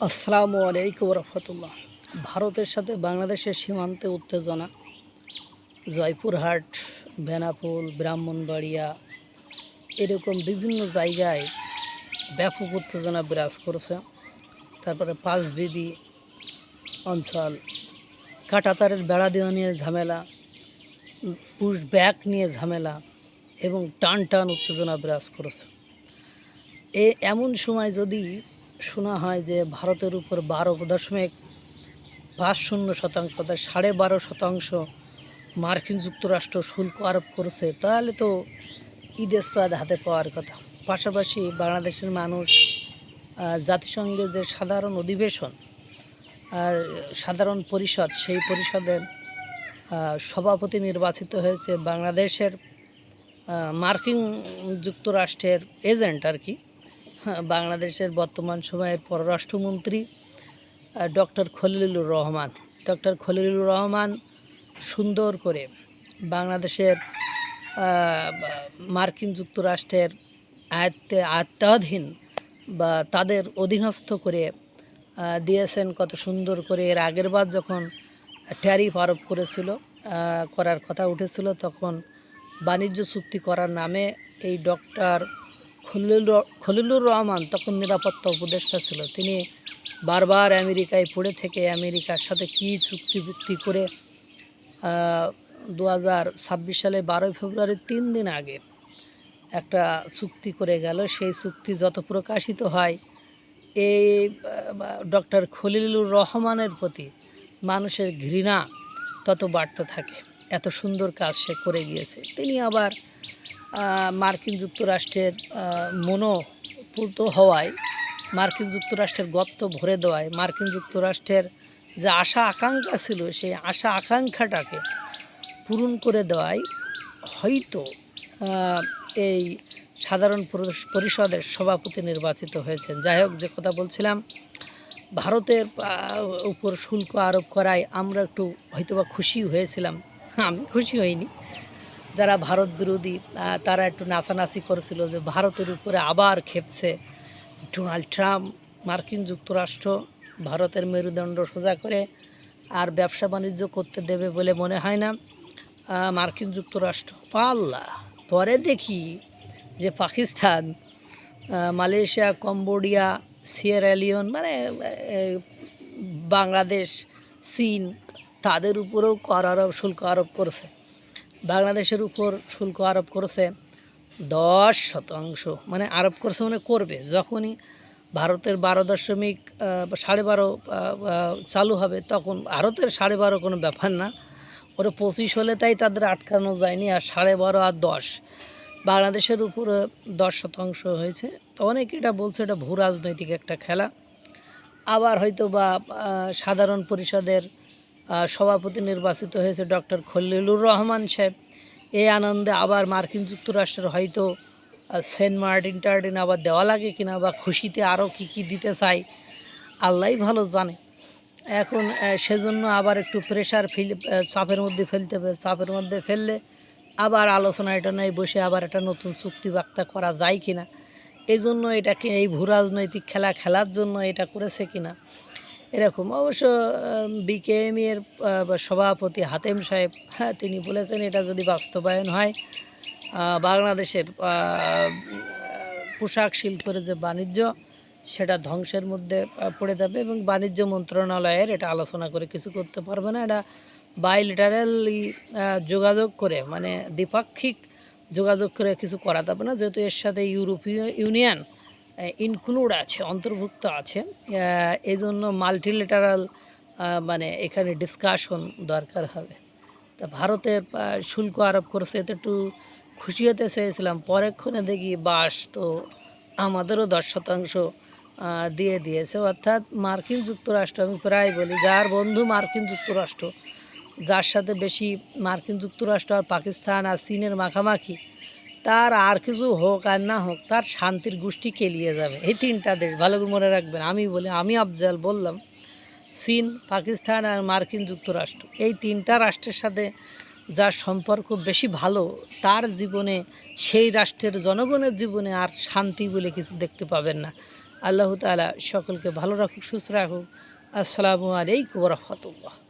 আসসালামু আলাইকুম রহমতুল্লাহ। ভারতের সাথে বাংলাদেশের সীমান্তে উত্তেজনা। জয়পুরহাট, বেনাপোল, ব্রাহ্মণবাড়িয়া এরকম বিভিন্ন জায়গায় ব্যাপক উত্তেজনা বিরাজ করছে। তারপরে পাঁচবিবি অঞ্চল, কাঁটাতারের বেড়া দেওয়া নিয়ে ঝামেলা, পুশ ব্যাক নিয়ে ঝামেলা এবং টান টান উত্তেজনা বিরাজ করেছে। এমন সময় যদি শোনা হয় যে ভারতের উপর 12.50% অর্থাৎ 12.5% মার্কিন যুক্তরাষ্ট্র শুল্ক আরোপ করেছে, তাহলে তো ঈদের চাঁদ হাতে পাওয়ার কথা। পাশাপাশি বাংলাদেশের মানুষ জাতিসংঘের যে সাধারণ অধিবেশন, সাধারণ পরিষদ, সেই পরিষদের সভাপতি নির্বাচিত হয়েছে বাংলাদেশের মার্কিন যুক্তরাষ্ট্রের এজেন্ট আর কি, বাংলাদেশের বর্তমান সময়ের পররাষ্ট্রমন্ত্রী ডক্টর খলিলুর রহমান। ডক্টর খলিলুর রহমান সুন্দর করে বাংলাদেশের মার্কিন যুক্তরাষ্ট্রের আয়ত্তাধীন বা তাদের অধীনস্থ করে দিয়েছেন কত সুন্দর করে। এর আগের বার যখন ট্যারিফ আরোপ করার কথা উঠেছিল, তখন বাণিজ্য চুক্তি করার নামে এই ডক্টর খলিলুর রহমান তখন নিরাপত্তা উপদেষ্টা ছিল। তিনি বারবার আমেরিকায় পড়ে থেকে আমেরিকার সাথে কী চুক্তি করে 2026 সালে 12 ফেব্রুয়ারির 3 দিন আগে একটা চুক্তি করে গেল। সেই চুক্তি যত প্রকাশিত হয়, এই ডক্টর খলিলুর রহমানের প্রতি মানুষের ঘৃণা তত বাড়তে থাকে। এত সুন্দর কাজ সে করে গিয়েছে। তিনি আবার মার্কিন যুক্তরাষ্ট্রের মনোপুত হওয়ায়, মার্কিন যুক্তরাষ্ট্রের গর্ত ভরে দেওয়ায়, মার্কিন যুক্তরাষ্ট্রের যে আশা আকাঙ্ক্ষা ছিল সেই আশা আকাঙ্ক্ষাটাকে পূরণ করে দেওয়ায় হয়তো এই সাধারণ পরিষদের সভাপতি নির্বাচিত হয়েছেন। যাই হোক, যে কথা বলছিলাম, ভারতের উপর শুল্ক আরোপ করায় আমরা একটু হয়তোবা খুশি হয়েছিলাম। আমি খুশি হইনি, যারা ভারত বিরোধী তারা একটু নাচানাচি করেছিল যে ভারতের উপরে আবার খেপছে ডোনাল্ড ট্রাম্প। মার্কিন যুক্তরাষ্ট্র ভারতের মেরুদণ্ড সোজা করে আর ব্যবসা বাণিজ্য করতে দেবে বলে মনে হয় না মার্কিন যুক্তরাষ্ট্র। পাল্লা পরে দেখি যে Pakistan, Malaysia, Cambodia, Sierra Leone Bangladesh, চীন, তাদের উপরেও শুল্ক আরোপ করেছে। বাংলাদেশের উপর শুল্ক আরোপ করেছে 10%, মানে আরোপ করেছে মানে করবে। যখনই ভারতের 12.12 চালু হবে, তখন ভারতের 12.5 কোনো ব্যাপার না, ওরা 25 হলে তাই তাদের আটকানো যায়নি। আর 12.5 আর 10, বাংলাদেশের উপরে 10% হয়েছে। তো অনেকে এটা বলছে এটা ভূ রাজনৈতিক একটা খেলা। আবার হয়তো বা সাধারণ পরিষদের সভাপতি নির্বাচিত হয়েছে ডক্টর খলিলুর রহমান সাহেব। এই আনন্দে আবার মার্কিন যুক্তরাষ্ট্রের হয়তো সেন্ট মার্টিন আবার দেওয়া লাগে কিনা, বা খুশিতে আরও কী দিতে চাই আল্লাহই ভালো জানে। এখন সেজন্য আবার একটু চাপের মধ্যে ফেলতে হবে। চাপের মধ্যে ফেললে আবার আলোচনা এটা নয় বসে আবার একটা নতুন চুক্তি বার্তা করা যায় কিনা, এই জন্য এটাকে এই ভূ রাজনৈতিক খেলার জন্য এটা করেছে কিনা এরকম। অবশ্য বিকেএমইএর সভাপতি হাতেম সাহেব, তিনি বলেছেন এটা যদি বাস্তবায়ন হয়, বাংলাদেশের পোশাক শিল্পের যে বাণিজ্য, সেটা ধ্বংসের মধ্যে পড়ে যাবে এবং বাণিজ্য মন্ত্রণালয়ের এটা আলোচনা করে কিছু করতে পারবে না। এটা বাইলেটারালি যোগাযোগ করে, মানে দ্বিপাক্ষিক যোগাযোগ করে কিছু করা যাবে না, যেহেতু এর সাথে ইউরোপীয় ইউনিয়ন ইনক্লুড আছে, অন্তর্ভুক্ত আছে। এই জন্য মাল্টিলেটারাল মানে এখানে ডিসকাশন দরকার হবে। তা ভারতের শুল্ক আরোপ করেছে, এতে একটু খুশি হতে চেয়েছিলাম, পরেক্ষণে দেখি বাস তো আমাদেরও 10% দিয়ে দিয়েছে। অর্থাৎ মার্কিন যুক্তরাষ্ট্র, আমি প্রায় বলি, যার বন্ধু মার্কিন যুক্তরাষ্ট্র, যার সাথে বেশি মার্কিন যুক্তরাষ্ট্র আর পাকিস্তান আর চীনের মাখামাখি, তার আর কিছু হোক আর না হোক, তার শান্তির গোষ্ঠী কেলিয়ে যাবে। এই 3টা দেশ ভালো করে মনে রাখবেন। আমি আফজাল বললাম, চীন, পাকিস্তান আর মার্কিন যুক্তরাষ্ট্র, এই 3টা রাষ্ট্রের সাথে যার সম্পর্ক বেশি ভালো, তার জীবনে, সেই রাষ্ট্রের জনগণের জীবনে আর শান্তি বলে কিছু দেখতে পাবেন না। আল্লাহ তাআলা সকলকে ভালো রাখুক, সুস্থ রাখুক। আসসালামু আলাইকুম ওয়া রাহমাতুল্লাহ।